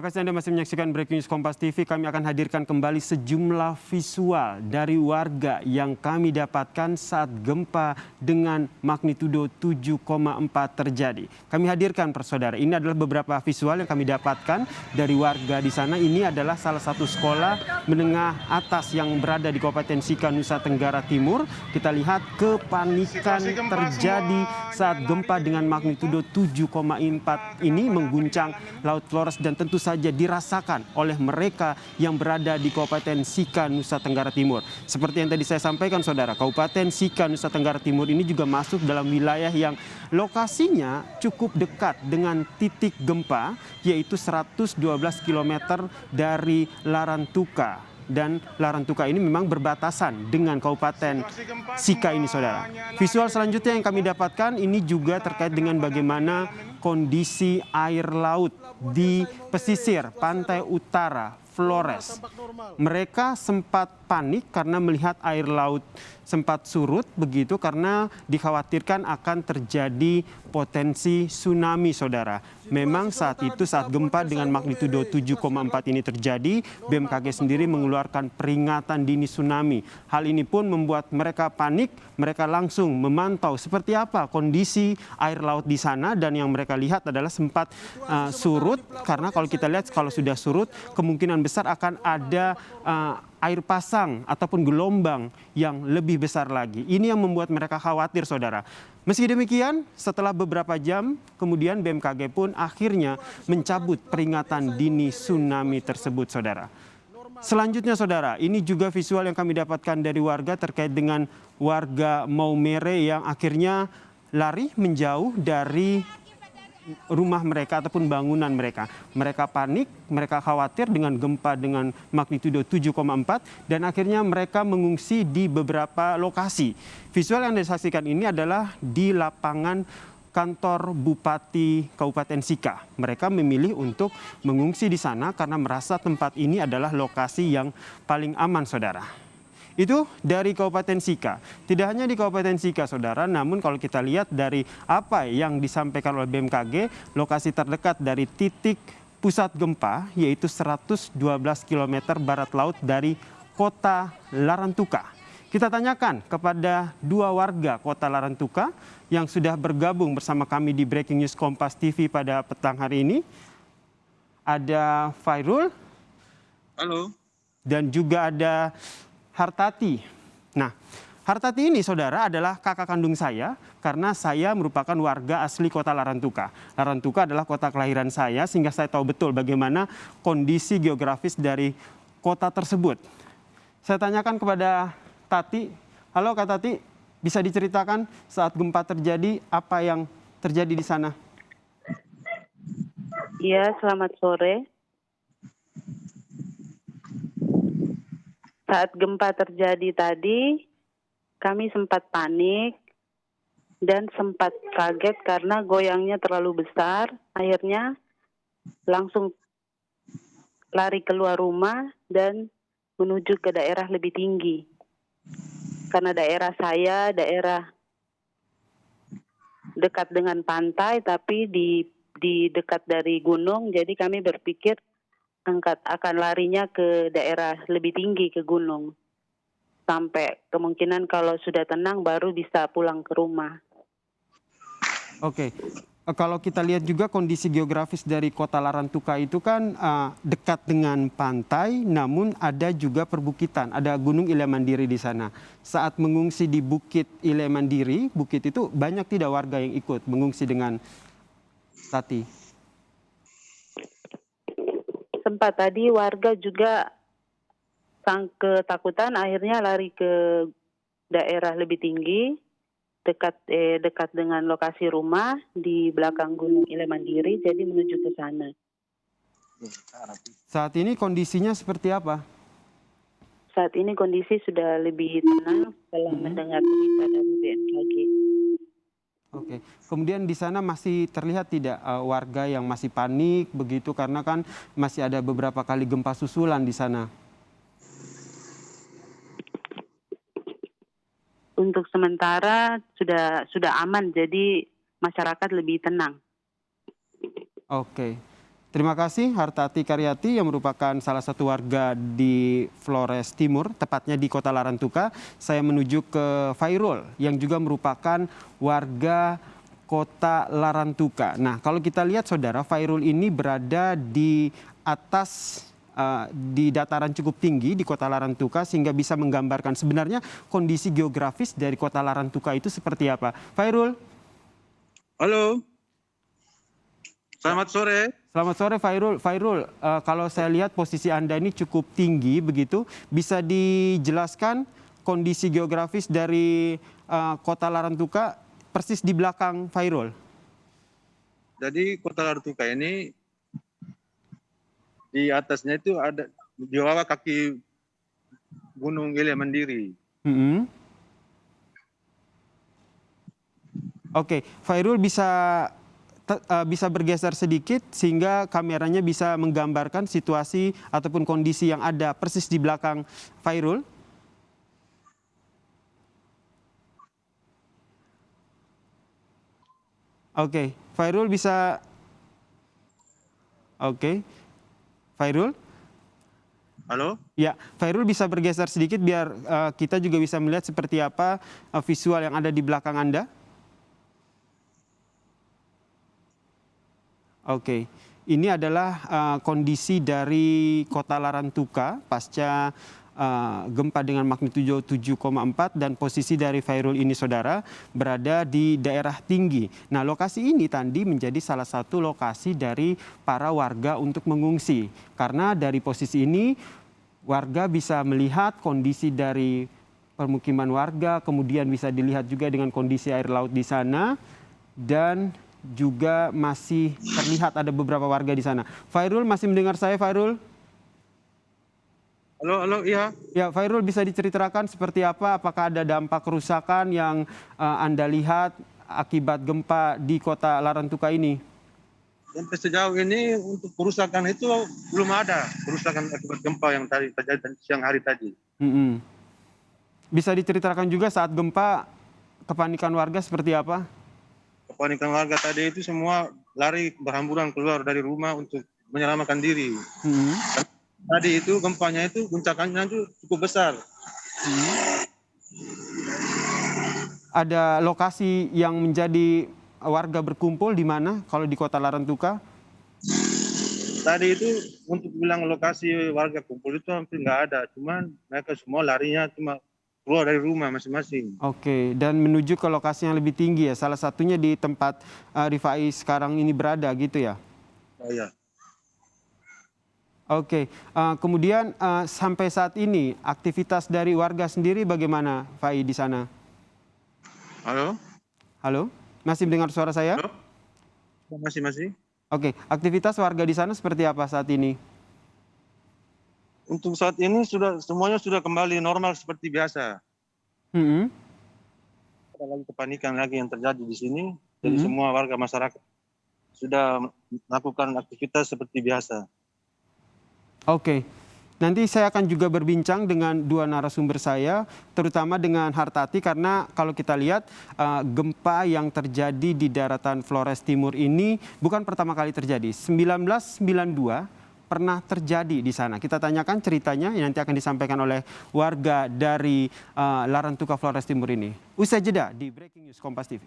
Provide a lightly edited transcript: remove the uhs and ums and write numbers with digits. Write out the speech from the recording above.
Terima kasih Anda masih menyaksikan Breaking News Kompas TV. Kami akan hadirkan kembali sejumlah visual dari warga yang kami dapatkan saat gempa dengan magnitudo 7,4 terjadi. Kami hadirkan saudara. Ini adalah beberapa visual yang kami dapatkan dari warga di sana. Ini adalah salah satu sekolah menengah atas yang berada di Kabupaten Sika, Nusa Tenggara Timur. Kita lihat kepanikan terjadi saat gempa dengan magnitudo 7,4 ini mengguncang Laut Flores dan tentu saja dirasakan oleh mereka yang berada di Kabupaten Sika, Nusa Tenggara Timur. Seperti yang tadi saya sampaikan saudara, Kabupaten Sika, Nusa Tenggara Timur ini juga masuk dalam wilayah yang lokasinya cukup dekat dengan titik gempa, yaitu 112 km dari Larantuka. Dan Larantuka ini memang berbatasan dengan Kabupaten Sika ini saudara. Visual selanjutnya yang kami dapatkan ini juga terkait dengan bagaimana kondisi air laut di pesisir pantai utara Flores. Mereka sempat panik karena melihat air laut sempat surut begitu karena dikhawatirkan akan terjadi potensi tsunami saudara. Memang saat itu saat gempa dengan magnitudo 7,4 ini terjadi, BMKG sendiri mengeluarkan peringatan dini tsunami. Hal ini pun membuat mereka panik, mereka langsung memantau seperti apa kondisi air laut di sana dan yang mereka lihat adalah sempat surut karena kalau kita lihat kalau sudah surut kemungkinan besar akan ada air pasang ataupun gelombang yang lebih besar lagi. Ini yang membuat mereka khawatir saudara. Meski demikian, setelah beberapa jam, kemudian BMKG pun akhirnya mencabut peringatan dini tsunami tersebut saudara. Selanjutnya saudara, ini juga visual yang kami dapatkan dari warga terkait dengan warga Maumere yang akhirnya lari menjauh dari rumah mereka ataupun bangunan mereka. Mereka panik, mereka khawatir dengan gempa dengan magnitudo 7,4 dan akhirnya mereka mengungsi di beberapa lokasi. Visual yang disaksikan ini adalah di lapangan kantor Bupati Kabupaten Sika. Mereka memilih untuk mengungsi di sana karena merasa tempat ini adalah lokasi yang paling aman saudara. Itu dari Kabupaten Sika. Tidak hanya di Kabupaten Sika, saudara, namun kalau kita lihat dari apa yang disampaikan oleh BMKG, lokasi terdekat dari titik pusat gempa, yaitu 112 km barat laut dari kota Larantuka. Kita tanyakan kepada dua warga kota Larantuka yang sudah bergabung bersama kami di Breaking News Kompas TV pada petang hari ini. Ada Fairul. Halo. Dan juga ada Hartati. Nah, Hartati ini saudara adalah kakak kandung saya karena saya merupakan warga asli kota Larantuka. Larantuka adalah kota kelahiran saya sehingga saya tahu betul bagaimana kondisi geografis dari kota tersebut. Saya tanyakan kepada Tati, halo Kak Tati, bisa diceritakan saat gempa terjadi apa yang terjadi di sana? Iya, selamat sore. Saat gempa terjadi tadi, kami sempat panik dan sempat kaget karena goyangnya terlalu besar. Akhirnya langsung lari keluar rumah dan menuju ke daerah lebih tinggi. Karena daerah saya daerah dekat dengan pantai, tapi di dekat dari gunung, jadi kami berpikir akan larinya ke daerah lebih tinggi, ke gunung. Sampai kemungkinan kalau sudah tenang baru bisa pulang ke rumah. Oke, kalau kita lihat juga kondisi geografis dari kota Larantuka itu kan dekat dengan pantai, namun ada juga perbukitan, ada Gunung Ile Mandiri di sana. Saat mengungsi di Bukit Ile Mandiri, bukit itu banyak tidak warga yang ikut mengungsi dengan Tati? Sempat tadi warga juga ketakutan, akhirnya lari ke daerah lebih tinggi, dekat dengan lokasi rumah di belakang Gunung Ile Mandiri, jadi menuju ke sana. Saat ini kondisinya seperti apa? Saat ini kondisi sudah lebih tenang setelah mendengar berita dari BMKG. Oke, kemudian di sana masih terlihat tidak warga yang masih panik begitu karena kan masih ada beberapa kali gempa susulan di sana? Untuk sementara sudah aman, jadi masyarakat lebih tenang. Oke, Terima kasih Hartati Karyati yang merupakan salah satu warga di Flores Timur, tepatnya di Kota Larantuka. Saya menuju ke Fairul yang juga merupakan warga Kota Larantuka. Nah, kalau kita lihat saudara, Fairul ini berada di atas di dataran cukup tinggi di Kota Larantuka sehingga bisa menggambarkan sebenarnya kondisi geografis dari Kota Larantuka itu seperti apa. Fairul. Halo. Selamat sore. Selamat sore Fairul. Fairul, kalau saya lihat posisi Anda ini cukup tinggi begitu. Bisa dijelaskan kondisi geografis dari Kota Larantuka persis di belakang Fairul? Jadi Kota Larantuka ini di atasnya itu ada di bawah kaki Gunung Gile Mandiri. Oke, Fairul bisa bergeser sedikit sehingga kameranya bisa menggambarkan situasi ataupun kondisi yang ada persis di belakang Fairul. Oke, Fairul bisa. Oke, Fairul. Halo? Ya, Fairul bisa bergeser sedikit biar kita juga bisa melihat seperti apa visual yang ada di belakang Anda. Oke, ini adalah kondisi dari Kota Larantuka pasca gempa dengan magnitudo 7,4 dan posisi dari Fairul ini saudara berada di daerah tinggi. Nah, lokasi ini tadi menjadi salah satu lokasi dari para warga untuk mengungsi. Karena dari posisi ini warga bisa melihat kondisi dari permukiman warga, kemudian bisa dilihat juga dengan kondisi air laut di sana dan juga masih terlihat ada beberapa warga di sana. Fairul, masih mendengar saya Fairul? Halo, iya. Ya, Fairul, bisa diceritakan seperti apa? Apakah ada dampak kerusakan yang Anda lihat akibat gempa di Kota Larantuka ini? Sampai sejauh ini untuk kerusakan itu belum ada kerusakan akibat gempa yang tadi terjadi siang hari tadi. Bisa diceritakan juga saat gempa kepanikan warga seperti apa? Kepanikan warga tadi itu semua lari berhamburan keluar dari rumah untuk menyelamatkan diri. Tadi itu gempanya itu guncakannya itu cukup besar. Ada lokasi yang menjadi warga berkumpul di mana kalau di Kota Larantuka? Tadi itu untuk bilang lokasi warga kumpul itu hampir nggak ada. Cuman mereka semua larinya cuma keluar dari rumah masing-masing. Oke, dan menuju ke lokasi yang lebih tinggi ya. Salah satunya di tempat Rifai sekarang ini berada gitu ya? Oh iya. Oke, kemudian sampai saat ini aktivitas dari warga sendiri bagaimana, Fai, di sana? Halo? Halo, masih mendengar suara saya? Halo? Masih. Oke, aktivitas warga di sana seperti apa saat ini? Untuk saat ini semuanya sudah kembali normal seperti biasa. Ada lagi kepanikan lagi yang terjadi di sini. Jadi semua warga masyarakat sudah melakukan aktivitas seperti biasa. Oke, nanti saya akan juga berbincang dengan dua narasumber saya, terutama dengan Hartati, karena kalau kita lihat gempa yang terjadi di daratan Flores Timur ini bukan pertama kali terjadi. 1992 pernah terjadi di sana. Kita tanyakan ceritanya yang nanti akan disampaikan oleh warga dari Larantuka Flores Timur ini. Usai jeda di Breaking News Kompas TV.